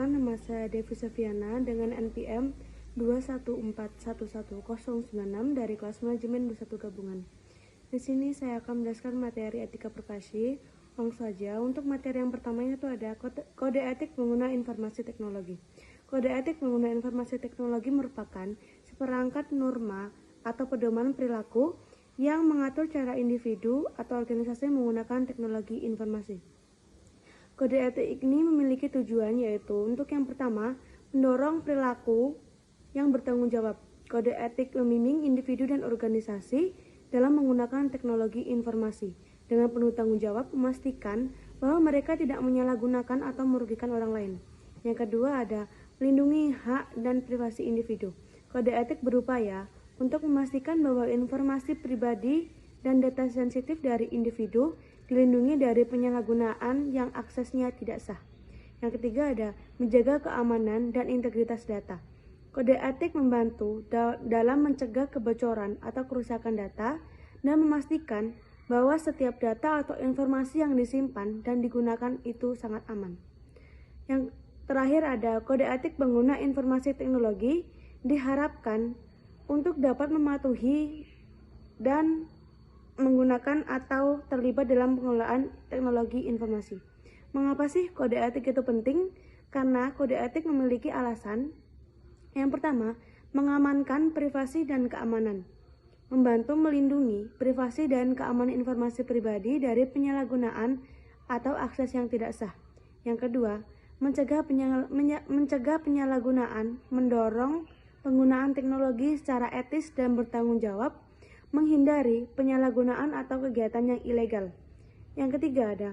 Perkenalkan, nama saya Devi Safiana dengan NPM 214110096 dari kelas manajemen 21 gabungan. Di sini saya akan menjelaskan materi etika profesi. Langsung saja, untuk materi yang pertama itu ada kode etik pengguna informasi teknologi. Kode etik pengguna informasi teknologi merupakan seperangkat norma atau pedoman perilaku yang mengatur cara individu atau organisasi menggunakan teknologi informasi. Kode etik ini memiliki tujuan, yaitu untuk yang pertama, mendorong perilaku yang bertanggung jawab. Kode etik membimbing individu dan organisasi dalam menggunakan teknologi informasi dengan penuh tanggung jawab, memastikan bahwa mereka tidak menyalahgunakan atau merugikan orang lain. Yang kedua ada melindungi hak dan privasi individu. Kode etik berupaya untuk memastikan bahwa informasi pribadi dan data sensitif dari individu dilindungi dari penyalahgunaan yang aksesnya tidak sah. Yang ketiga ada menjaga keamanan dan integritas data. Kode etik membantu dalam mencegah kebocoran atau kerusakan data dan memastikan bahwa setiap data atau informasi yang disimpan dan digunakan itu sangat aman. Yang terakhir ada kode etik pengguna informasi teknologi diharapkan untuk dapat mematuhi dan menggunakan atau terlibat dalam pengelolaan teknologi informasi. Mengapa sih kode etik itu penting? Karena kode etik memiliki alasan. Yang pertama, mengamankan privasi dan keamanan. Membantu melindungi privasi dan keamanan informasi pribadi dari penyalahgunaan atau akses yang tidak sah. Yang kedua, mencegah penyalahgunaan, mendorong penggunaan teknologi secara etis dan bertanggung jawab, menghindari penyalahgunaan atau kegiatan yang ilegal. Yang ketiga ada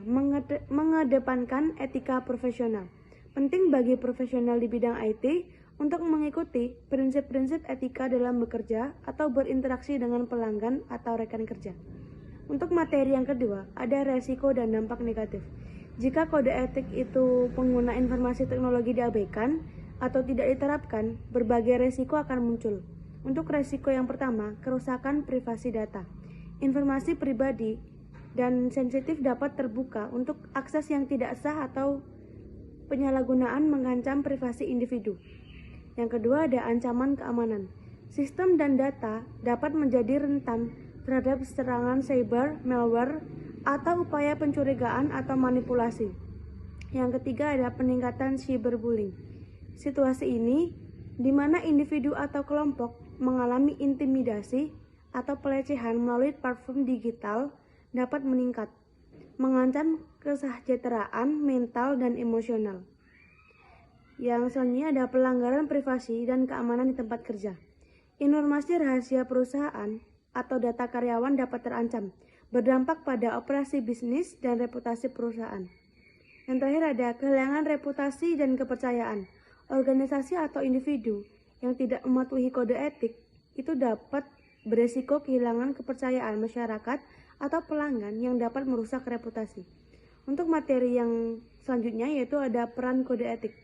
mengedepankan etika profesional. Penting bagi profesional di bidang IT untuk mengikuti prinsip-prinsip etika dalam bekerja atau berinteraksi dengan pelanggan atau rekan kerja. Untuk materi yang kedua ada resiko dan dampak negatif. Jika kode etik itu pengguna informasi teknologi diabaikan atau tidak diterapkan, berbagai resiko akan muncul. Untuk resiko yang pertama, kerusakan privasi data. Informasi pribadi dan sensitif dapat terbuka untuk akses yang tidak sah atau penyalahgunaan mengancam privasi individu. Yang kedua ada ancaman keamanan. Sistem dan data dapat menjadi rentan terhadap serangan cyber, malware, atau upaya pencurigaan atau manipulasi. Yang ketiga ada peningkatan cyberbullying. Situasi ini di mana individu atau kelompok mengalami intimidasi atau pelecehan melalui platform digital dapat meningkat, mengancam kesejahteraan mental dan emosional. Yang selanjutnya ada pelanggaran privasi dan keamanan di tempat kerja. Informasi rahasia perusahaan atau data karyawan dapat terancam, berdampak pada operasi bisnis dan reputasi perusahaan. Yang terakhir ada kehilangan reputasi dan kepercayaan. Organisasi atau individu yang tidak mematuhi kode etik itu dapat beresiko kehilangan kepercayaan masyarakat atau pelanggan yang dapat merusak reputasi. Untuk materi yang selanjutnya yaitu ada peran kode etik.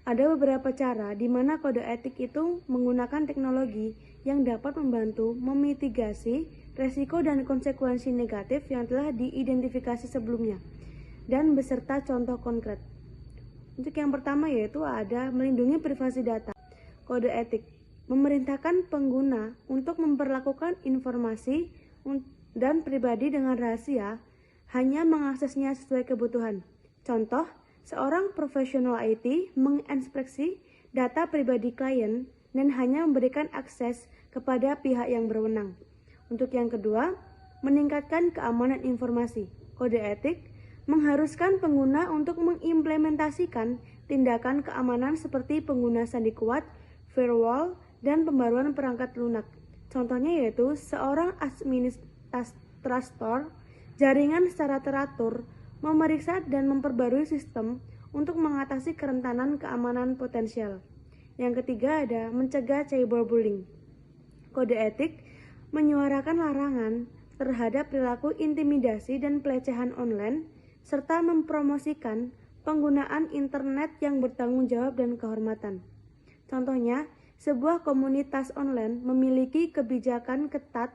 Ada beberapa cara di mana kode etik itu menggunakan teknologi yang dapat membantu memitigasi resiko dan konsekuensi negatif yang telah diidentifikasi sebelumnya dan beserta contoh konkret. Untuk yang pertama yaitu ada melindungi privasi data. Kode etik memerintahkan pengguna untuk memperlakukan informasi dan pribadi dengan rahasia, hanya mengaksesnya sesuai kebutuhan. Contoh, seorang profesional IT menginspeksi data pribadi klien dan hanya memberikan akses kepada pihak yang berwenang. Untuk yang kedua, meningkatkan keamanan informasi. Kode etik mengharuskan pengguna untuk mengimplementasikan tindakan keamanan seperti pengguna sandi kuat, firewall, dan pembaruan perangkat lunak. Contohnya yaitu seorang administrator jaringan secara teratur memeriksa dan memperbarui sistem untuk mengatasi kerentanan keamanan potensial. Yang ketiga ada mencegah cyberbullying. Kode etik menyuarakan larangan terhadap perilaku intimidasi dan pelecehan online serta mempromosikan penggunaan internet yang bertanggung jawab dan kehormatan. Contohnya, sebuah komunitas online memiliki kebijakan ketat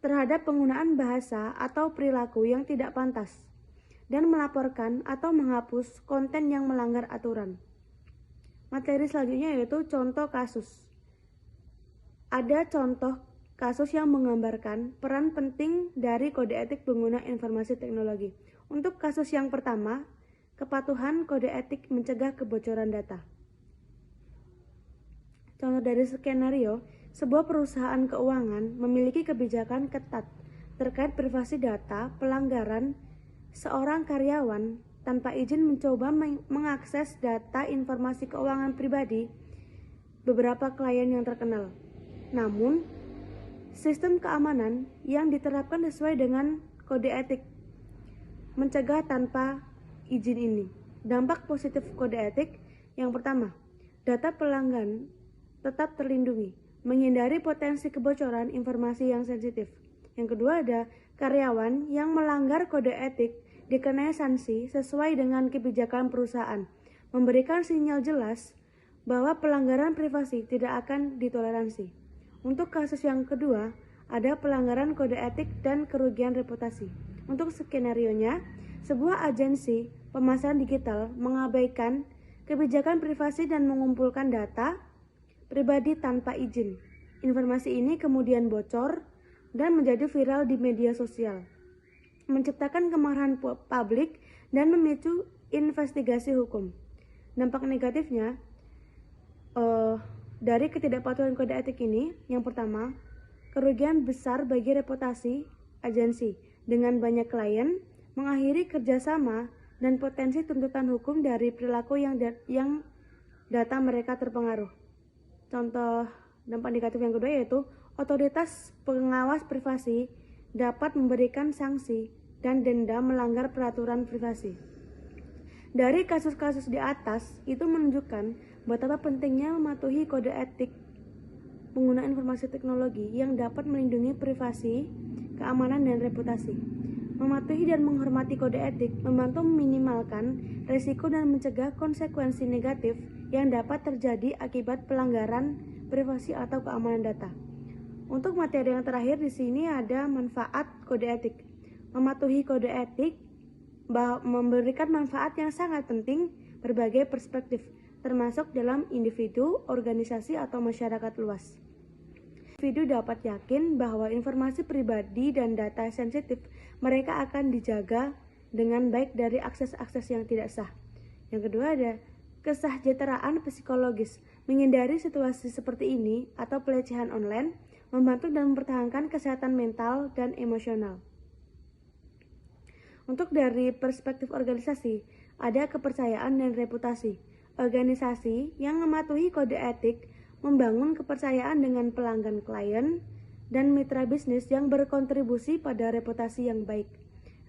terhadap penggunaan bahasa atau perilaku yang tidak pantas dan melaporkan atau menghapus konten yang melanggar aturan. Materi selanjutnya yaitu contoh kasus. Ada contoh kasus yang menggambarkan peran penting dari kode etik pengguna informasi teknologi. Untuk kasus yang pertama, kepatuhan kode etik mencegah kebocoran data. Contoh dari skenario, sebuah perusahaan keuangan memiliki kebijakan ketat terkait privasi data. Pelanggaran seorang karyawan tanpa izin mencoba mengakses data informasi keuangan pribadi beberapa klien yang terkenal. Namun, sistem keamanan yang diterapkan sesuai dengan kode etik mencegah tanpa izin ini. Dampak positif kode etik yang pertama, data pelanggan tetap terlindungi, menghindari potensi kebocoran informasi yang sensitif. Yang kedua ada karyawan yang melanggar kode etik dikenai sanksi sesuai dengan kebijakan perusahaan, memberikan sinyal jelas bahwa pelanggaran privasi tidak akan ditoleransi. Untuk kasus yang kedua, ada pelanggaran kode etik dan kerugian reputasi. Untuk skenarionya, sebuah agensi pemasaran digital mengabaikan kebijakan privasi dan mengumpulkan data pribadi tanpa izin. Informasi ini kemudian bocor dan menjadi viral di media sosial, menciptakan kemarahan publik dan memicu investigasi hukum. Dampak negatifnya dari ketidakpatuhan kode etik ini, yang pertama, kerugian besar bagi reputasi agensi dengan banyak klien, mengakhiri kerjasama dan potensi tuntutan hukum dari perilaku yang data mereka terpengaruh. Contoh dampak negatif yang kedua yaitu otoritas pengawas privasi dapat memberikan sanksi dan denda melanggar peraturan privasi. Dari kasus-kasus di atas itu menunjukkan betapa pentingnya mematuhi kode etik pengguna informasi teknologi yang dapat melindungi privasi, keamanan, dan reputasi. Mematuhi dan menghormati kode etik membantu meminimalkan risiko dan mencegah konsekuensi negatif yang dapat terjadi akibat pelanggaran privasi atau keamanan data. Untuk materi yang terakhir di sini ada manfaat kode etik. Mematuhi kode etik memberikan manfaat yang sangat penting berbagai perspektif, termasuk dalam individu, organisasi, atau masyarakat luas. Individu dapat yakin bahwa informasi pribadi dan data sensitif mereka akan dijaga dengan baik dari akses-akses yang tidak sah. Yang kedua ada kesejahteraan psikologis. Menghindari situasi seperti ini atau pelecehan online membantu dan mempertahankan kesehatan mental dan emosional. Untuk dari perspektif organisasi, ada kepercayaan dan reputasi. Organisasi yang mematuhi kode etik membangun kepercayaan dengan pelanggan klien dan mitra bisnis yang berkontribusi pada reputasi yang baik.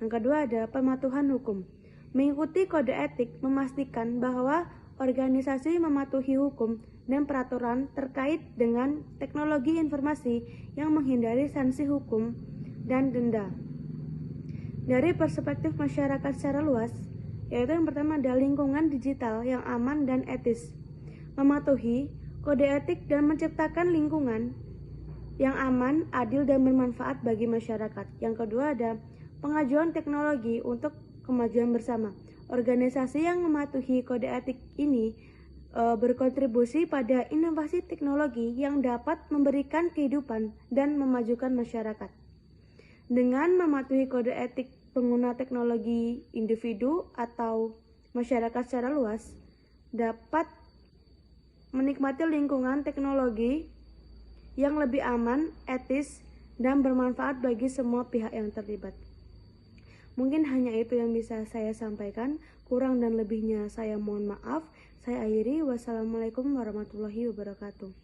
Yang kedua ada pematuhan hukum. Mengikuti kode etik memastikan bahwa organisasi mematuhi hukum dan peraturan terkait dengan teknologi informasi yang menghindari sanksi hukum dan denda. Dari perspektif masyarakat secara luas, yaitu yang pertama ada lingkungan digital yang aman dan etis. Mematuhi kode etik dan menciptakan lingkungan yang aman, adil, dan bermanfaat bagi masyarakat. Yang kedua ada pengajuan teknologi untuk kemajuan bersama. Organisasi yang mematuhi kode etik ini berkontribusi pada inovasi teknologi yang dapat memberikan kehidupan dan memajukan masyarakat. Dengan mematuhi kode etik pengguna teknologi, individu atau masyarakat secara luas dapat menikmati lingkungan teknologi yang lebih aman, etis, dan bermanfaat bagi semua pihak yang terlibat. Mungkin hanya itu yang bisa saya sampaikan. Kurang dan lebihnya saya mohon maaf. Saya akhiri. Wassalamualaikum warahmatullahi wabarakatuh.